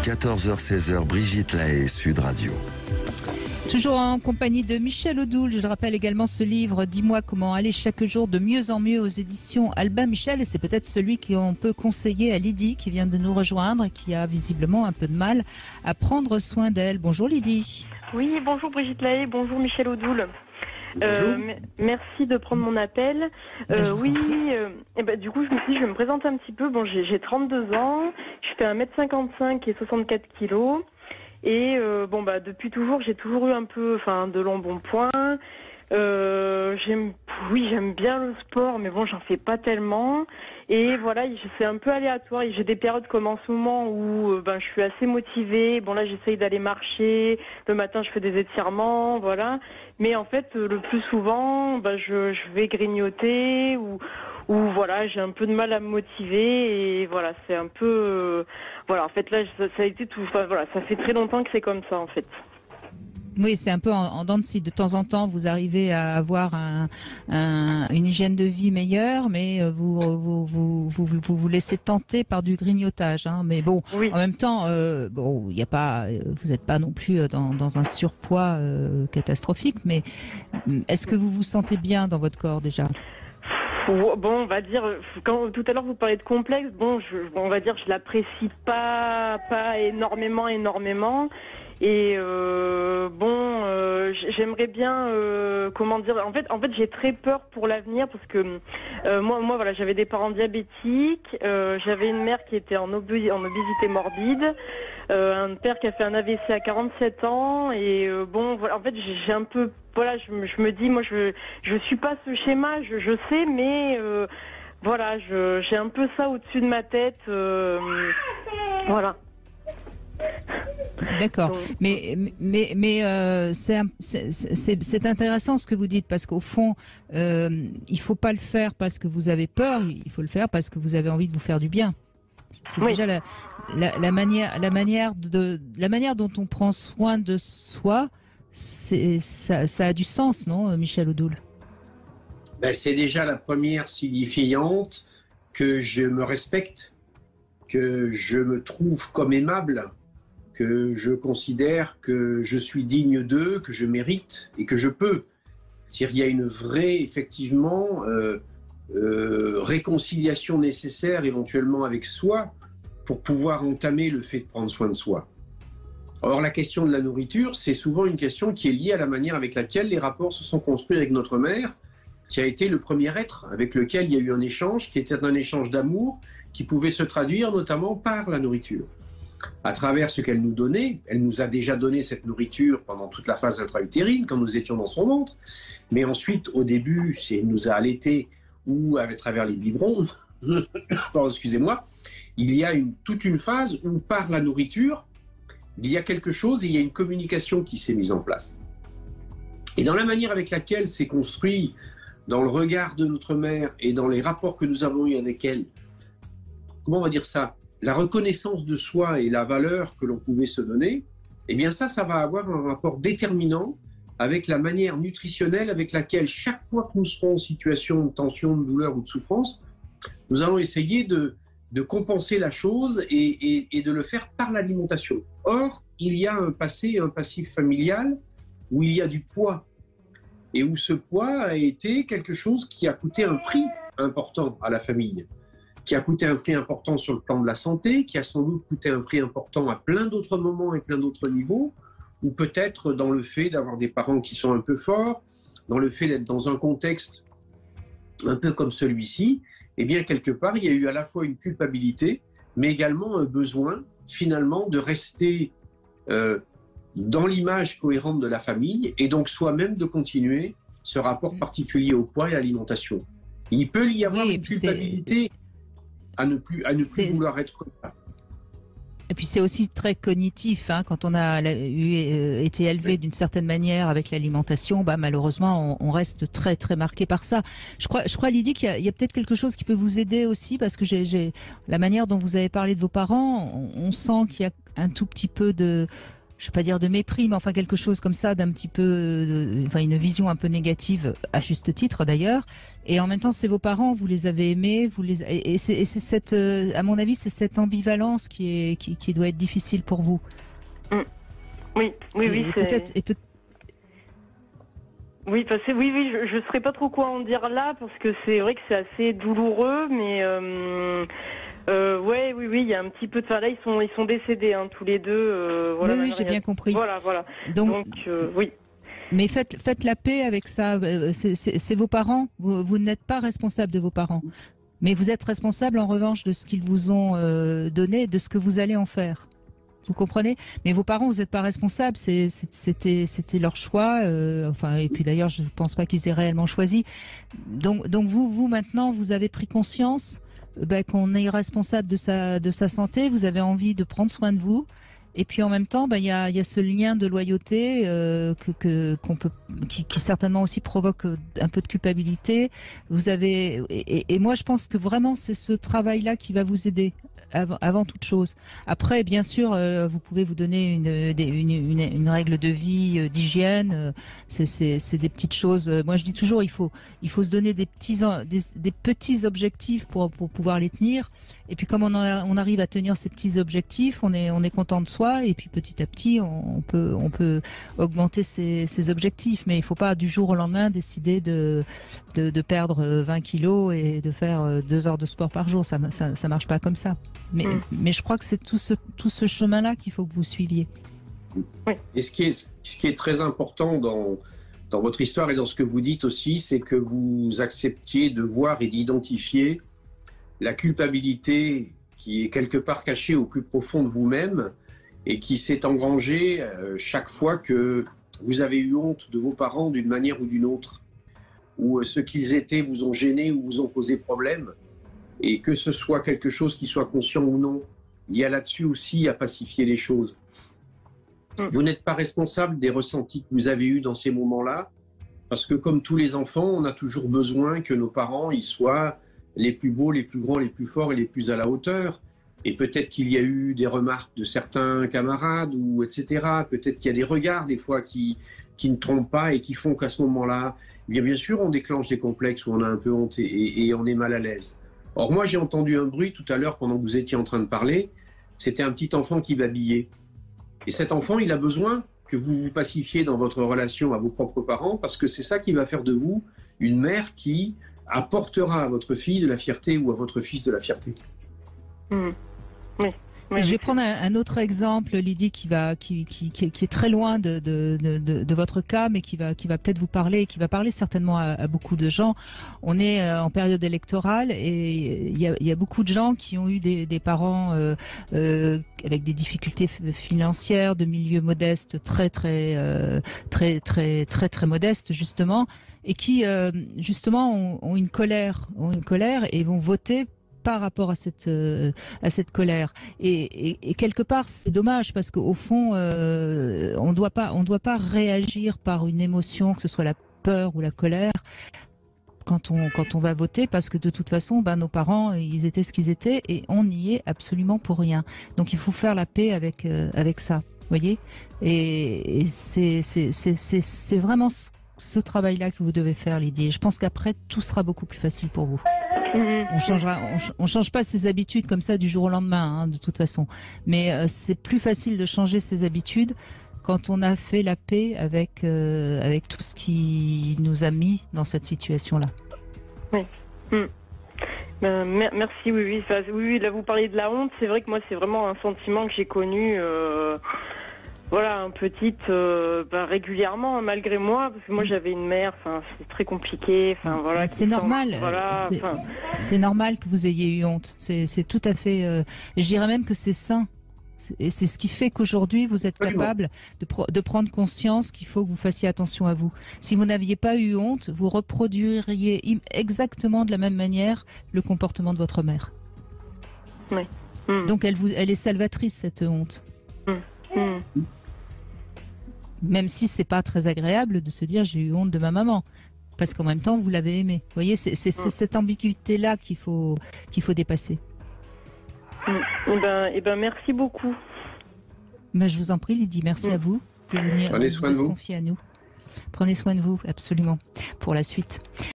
14h-16h, Brigitte Lahaie, Sud Radio. Toujours en compagnie de Michel Odoul. Je rappelle également ce livre, Dis-moi comment aller chaque jour de mieux en mieux aux éditions Albin Michel. Et c'est peut-être celui qu'on peut conseiller à Lydie qui vient de nous rejoindre et qui a visiblement un peu de mal à prendre soin d'elle. Bonjour Lydie. Oui, bonjour Brigitte Lahaie, bonjour Michel Odoul. Merci de prendre mon appel. Du coup, je me suis dit, je vais me présenter un petit peu. Bon, j'ai 32 ans, je fais 1m55 et 64 kilos. Et depuis toujours, j'ai toujours eu un peu, de l'embonpoint. J'aime bien le sport, mais bon, j'en fais pas tellement. Et voilà, c'est un peu aléatoire. J'ai des périodes comme en ce moment où je suis assez motivée. Bon là, j'essaye d'aller marcher. Le matin, je fais des étirements, voilà. Mais en fait, le plus souvent, je vais grignoter ou voilà, j'ai un peu de mal à me motiver et voilà, c'est un peu en fait là ça a été tout, ça fait très longtemps que c'est comme ça en fait. Oui, c'est un peu en dents de scie. De temps en temps, vous arrivez à avoir une hygiène de vie meilleure, mais vous laissez tenter par du grignotage. Hein. Mais bon, oui. En même temps, il y a pas, vous n'êtes pas non plus dans un surpoids catastrophique. Mais est-ce que vous vous sentez bien dans votre corps déjà ? Bon, on va dire, quand tout à l'heure vous parlez de complexe, on va dire je l'apprécie pas énormément. Et j'aimerais bien en fait j'ai très peur pour l'avenir parce que moi voilà, j'avais des parents diabétiques, j'avais une mère qui était en obésité morbide, un père qui a fait un AVC à 47 ans et en fait j'ai un peu je me dis moi je suis pas ce schéma, je sais mais j'ai un peu ça au-dessus de ma tête voilà. D'accord, mais c'est intéressant ce que vous dites parce qu'au fond, il faut pas le faire parce que vous avez peur, il faut le faire parce que vous avez envie de vous faire du bien. C'est déjà la manière dont on prend soin de soi, ça a du sens, non, Michel Odoul ? C'est déjà la première signifiante que je me respecte, que je me trouve comme aimable, que je considère que je suis digne d'eux, que je mérite et que je peux. C'est-à-dire qu'il y a une vraie, effectivement, réconciliation nécessaire éventuellement avec soi pour pouvoir entamer le fait de prendre soin de soi. Or, la question de la nourriture, c'est souvent une question qui est liée à la manière avec laquelle les rapports se sont construits avec notre mère, qui a été le premier être avec lequel il y a eu un échange, qui était un échange d'amour, qui pouvait se traduire notamment par la nourriture. À travers ce qu'elle nous donnait, elle nous a déjà donné cette nourriture pendant toute la phase intra-utérine, quand nous étions dans son ventre, mais ensuite, au début, elle nous a allaités ou à travers les biberons, pardon, excusez-moi, il y a toute une phase où par la nourriture, il y a quelque chose, il y a une communication qui s'est mise en place. Et dans la manière avec laquelle c'est construit, dans le regard de notre mère et dans les rapports que nous avons eus avec elle, comment on va dire ça, la reconnaissance de soi et la valeur que l'on pouvait se donner, eh bien ça va avoir un rapport déterminant avec la manière nutritionnelle avec laquelle chaque fois que nous serons en situation de tension, de douleur ou de souffrance, nous allons essayer de compenser la chose et de le faire par l'alimentation. Or, il y a un passé et un passif familial où il y a du poids et où ce poids a été quelque chose qui a coûté un prix important à la famille, qui a coûté un prix important sur le plan de la santé, qui a sans doute coûté un prix important à plein d'autres moments et plein d'autres niveaux, ou peut-être dans le fait d'avoir des parents qui sont un peu forts, dans le fait d'être dans un contexte un peu comme celui-ci, eh bien quelque part, il y a eu à la fois une culpabilité, mais également un besoin, finalement, de rester dans l'image cohérente de la famille, et donc soi-même de continuer ce rapport particulier au poids et à l'alimentation. Il peut y avoir une culpabilité à ne plus vouloir être comme ça. Et puis c'est aussi très cognitif, hein, quand on a été élevé d'une certaine manière avec l'alimentation, malheureusement on reste très très marqué par ça. Je crois Lydie qu'il y a peut-être quelque chose qui peut vous aider aussi parce que la manière dont vous avez parlé de vos parents, on sent qu'il y a un tout petit peu de je vais pas dire de mépris, mais enfin quelque chose comme ça, d'un petit peu, enfin une vision un peu négative, à juste titre d'ailleurs. Et en même temps, c'est vos parents, vous les avez aimés, et c'est cette, à mon avis, c'est cette ambivalence qui doit être difficile pour vous. Oui, peut-être. Oui, je ne saurais pas trop quoi en dire là, parce que c'est vrai que c'est assez douloureux, mais oui, il y a un petit peu de ça. Là, ils sont décédés, hein, tous les deux. Voilà, oui, j'ai bien compris. Voilà. Donc oui. Mais faites la paix avec ça. C'est vos parents. Vous n'êtes pas responsable de vos parents. Mais vous êtes responsable, en revanche, de ce qu'ils vous ont donné, de ce que vous allez en faire. Vous comprenez? Mais vos parents, vous n'êtes pas responsables. C'était leur choix. Et puis d'ailleurs, je ne pense pas qu'ils aient réellement choisi. Donc vous maintenant, vous avez pris conscience qu'on est responsable de sa santé. Vous avez envie de prendre soin de vous. Et puis en même temps, il y a ce lien de loyauté qui certainement aussi provoque un peu de culpabilité. Vous avez et moi je pense que vraiment c'est ce travail-là qui va vous aider avant toute chose. Après, bien sûr, vous pouvez vous donner une règle de vie, d'hygiène. C'est des petites choses. Moi je dis toujours, il faut se donner des petits objectifs pour pouvoir les tenir. Et puis comme on arrive à tenir ces petits objectifs, on est content de soi, et puis petit à petit on peut augmenter ces objectifs. Mais il faut pas du jour au lendemain décider de perdre 20 kilos et de faire 2 heures de sport par jour. Ça marche pas comme ça. Mais je crois que c'est tout ce chemin-là qu'il faut que vous suiviez. Oui. Et ce qui est très important dans votre histoire et dans ce que vous dites aussi, c'est que vous acceptiez de voir et d'identifier la culpabilité qui est quelque part cachée au plus profond de vous-même et qui s'est engrangée chaque fois que vous avez eu honte de vos parents d'une manière ou d'une autre, ou ce qu'ils étaient vous ont gêné ou vous ont posé problème, et que ce soit quelque chose qui soit conscient ou non, il y a là-dessus aussi à pacifier les choses. Vous n'êtes pas responsable des ressentis que vous avez eus dans ces moments-là, parce que comme tous les enfants, on a toujours besoin que nos parents ils soient les plus beaux, les plus grands, les plus forts et les plus à la hauteur. Et peut-être qu'il y a eu des remarques de certains camarades, ou etc. Peut-être qu'il y a des regards des fois qui ne trompent pas et qui font qu'à ce moment-là, bien sûr, on déclenche des complexes où on a un peu honte et on est mal à l'aise. Or, moi, j'ai entendu un bruit tout à l'heure pendant que vous étiez en train de parler. C'était un petit enfant qui babillait. Et cet enfant, il a besoin que vous vous pacifiez dans votre relation à vos propres parents, parce que c'est ça qui va faire de vous une mère qui apportera à votre fille de la fierté ou à votre fils de la fierté. Oui. Je vais prendre un autre exemple, Lydie, qui est très loin de votre cas, mais qui va peut-être vous parler, et qui va parler certainement à beaucoup de gens. On est en période électorale, et il y a beaucoup de gens qui ont eu des parents avec des difficultés financières, de milieux modestes, très modestes justement, et qui justement ont une colère et vont voter par rapport à cette colère, et quelque part c'est dommage, parce qu'au fond on doit pas réagir par une émotion, que ce soit la peur ou la colère, quand on va voter, parce que de toute façon nos parents ils étaient ce qu'ils étaient et on n'y est absolument pour rien. Donc il faut faire la paix avec ça, voyez, et c'est vraiment ce travail-là que vous devez faire, Lydie, et je pense qu'après tout sera beaucoup plus facile pour vous. On change pas ses habitudes comme ça du jour au lendemain, de toute façon. Mais c'est plus facile de changer ses habitudes quand on a fait la paix avec tout ce qui nous a mis dans cette situation-là. Oui. Merci. Oui. Là, vous parlez de la honte. C'est vrai que moi, c'est vraiment un sentiment que j'ai connu. Petite, régulièrement, malgré moi, parce que moi j'avais une mère, c'est très compliqué, c'est normal, c'est normal que vous ayez eu honte, c'est tout à fait, je dirais même que c'est sain, et c'est ce qui fait qu'aujourd'hui vous êtes capable de prendre conscience qu'il faut que vous fassiez attention à vous. Si vous n'aviez pas eu honte, vous reproduiriez exactement de la même manière le comportement de votre mère. Oui. Donc elle est salvatrice, cette honte. Même si c'est pas très agréable de se dire j'ai eu honte de ma maman, parce qu'en même temps vous l'avez aimée. Vous voyez, c'est cette ambiguïté-là qu'il faut dépasser. Merci beaucoup. Ben, je vous en prie, Lydie, merci à vous de venir Prenez soin de vous. confier à nous. Prenez soin de vous, absolument, pour la suite.